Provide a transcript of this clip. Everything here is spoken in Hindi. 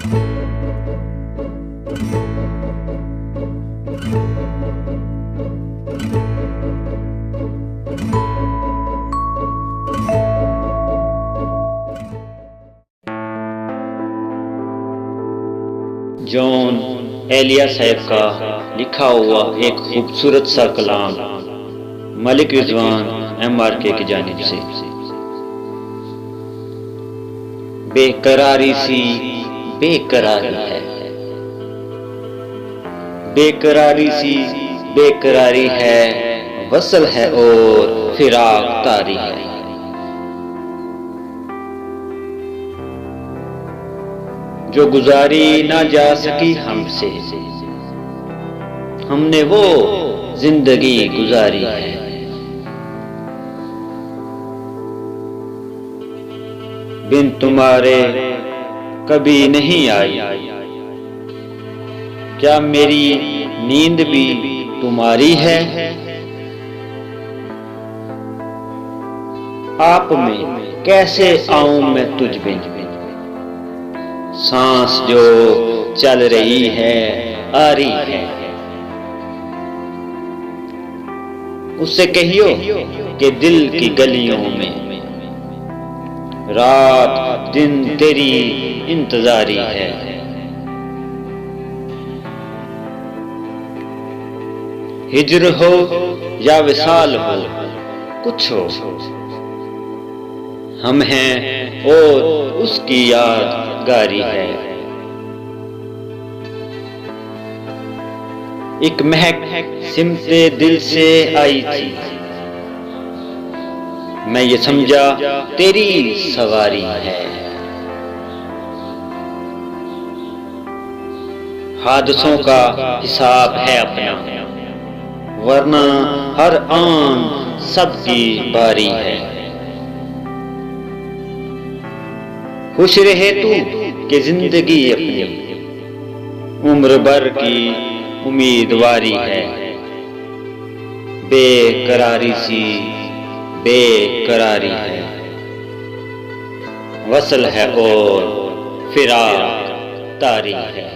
जॉन एलिया साहब का लिखा हुआ एक खूबसूरत सा कलाम मलिक रिजवान MRK की जानिब से। बेकरारी सी बेकरारी है, बेकरारी सी बेकरारी है, वसल है और फिराक तारी है। जो गुजारी ना जा सकी हमसे, हमने वो जिंदगी गुजारी है। बिन तुम्हारे कभी नहीं आई, क्या मेरी नींद भी तुम्हारी है? आप में कैसे आऊं मैं तुझ बिन, सांस जो चल रही है आ रही है। उससे कहियो कि दिल की गलियों में रात दिन तेरी इंतजारी है। हिज्र हो या विसाल हो, कुछ हो, हम हैं और उसकी यादगारी है। एक महक सिमते दिल से आई थी, मैं ये समझा तेरी सवारी है। हादसों का हिसाब है अपना, वरना हर आन सबकी बारी है। खुश रहे तू कि जिंदगी अपनी उम्र भर की उम्मीदवारी है। बेकरारी सी बेकरारी है, वसल है और फिराक तारी है।